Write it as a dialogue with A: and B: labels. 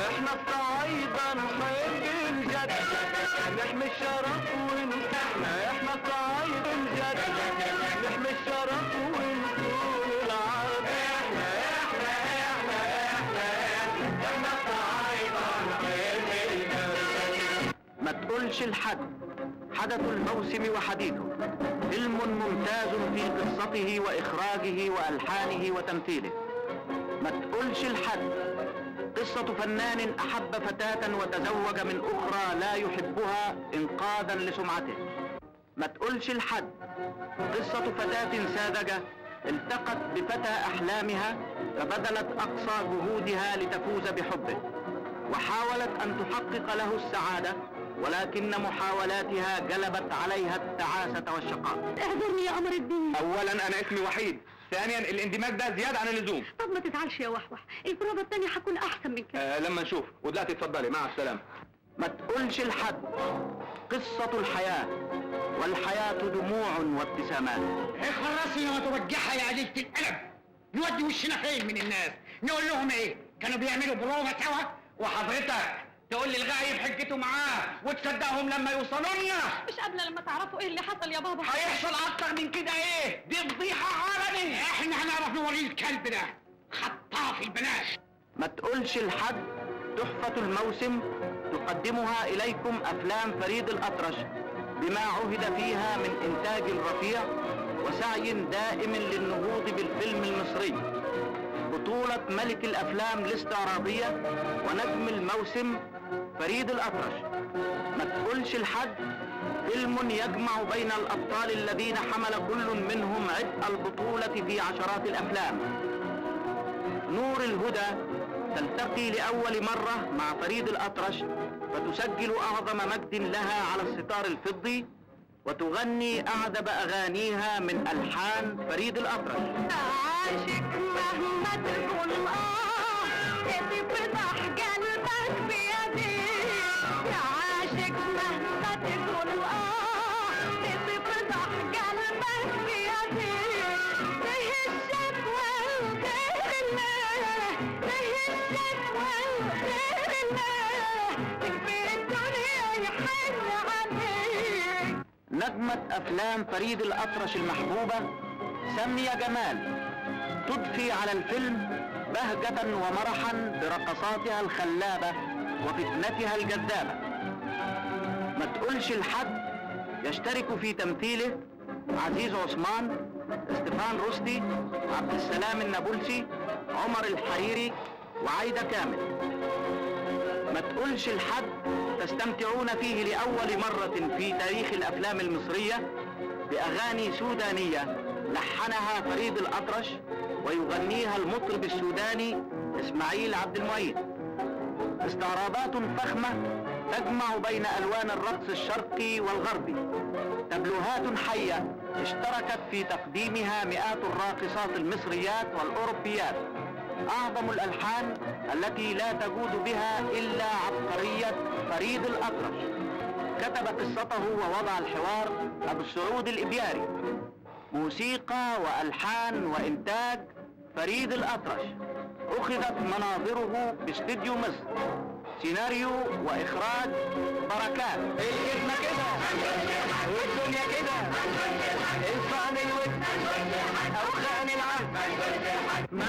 A: احنا الصعايدة نحب الجد، نحمي الشرف ونحمي، احنا الصعايدة الجد، نحمي الشرف ونكون العرب. احنا الصعايدة نحب الجد. ما تقولش لحد حدث الموسم وحديثه، فيلم ممتاز في قصته واخراجه والحانه وتمثيله. ما تقولش لحد قصة فنان أحب فتاة وتزوج من أخرى لا يحبها إنقاذا لسمعته. ما تقولش لحد قصة فتاة ساذجة التقت بفتى أحلامها فبذلت أقصى جهودها لتفوز بحبه، وحاولت أن تحقق له السعادة، ولكن محاولاتها جلبت عليها التعاسة والشقاء.
B: اعذرني يا قمر الدين.
A: أولا أنا اسمي وحيد، ثانيا الاندماج ده زيادة عن اللزوم.
B: طب ما تزعلش يا وحوح، البروفة التانية هتكون أحسن من كده.
A: لما نشوف، ودلوقتي اتفضلي مع السلامة. ما تقولش لحد قصة الحياة، والحياة دموع وابتسامات.
C: خلصي لما توجعها يا قليلة القلب، نودي وشنا فين من الناس؟ نقول لهم ايه؟ كانوا بيعملوا بروفة سوا؟ وحضرتك تقول لي الغايب حجته معاه وتصدقهم لما يوصلوا لنا؟
B: مش قبل لما تعرفوا ايه اللي حصل يا بابا.
C: هيحصل اكتر من كده. ايه دي؟ فضيحة عالمي. احنا هنعرف نوريه الكلب ده خطاف البنات.
A: ما تقولش لحد تحفة الموسم تقدمها إليكم أفلام فريد الأطرش بما عهد فيها من إنتاج رفيع وسعي دائم للنهوض بالفيلم المصري. بطولة ملك الأفلام الاستعراضية ونجم الموسم فريد الأطرش. ما تقولش لحد فيلم يجمع بين الأبطال الذين حمل كل منهم عبء البطولة في عشرات الأفلام. نور الهدى تلتقي لأول مرة مع فريد الأطرش فتسجل أعظم مجد لها على الستار الفضي وتغني أعذب أغانيها من ألحان فريد الأطرش.
B: عاشق مهما تكون تفتح قلبك بيدي، يا عاشق مهما تكون تفتح قلبك بيدي، تهشك والغير الله، تهشك والغير الله، تكفي الدنيا يحن عليك.
A: نجمة أفلام فريد الأطرش المحبوبة سامية جمال تضفي على الفيلم بهجة ومرحا برقصاتها الخلابة وفتنتها الجذابة. ما تقولش لحد يشترك في تمثيله عزيز عثمان، استفان رشدي، عبد السلام النابلسي، عمر الحريري، وعايدة كامل. ما تقولش لحد تستمتعون فيه لأول مرة في تاريخ الأفلام المصرية بأغاني سودانية لحنها فريد الأطرش ويغنيها المطرب السوداني إسماعيل عبد المعيد. استعراضات فخمة تجمع بين ألوان الرقص الشرقي والغربي، تبلوهات حية اشتركت في تقديمها مئات الراقصات المصريات والأوروبيات. أعظم الألحان التي لا تجود بها إلا عبقرية فريد الأطرش. كتب قصته ووضع الحوار أبو السعود الإبياري. موسيقى وألحان وإنتاج فريد الأطرش. أخذت مناظره باستديو مصر. سيناريو وإخراج بركات. الجسم كده والدنيا كده، الفن الود أو خان العهد.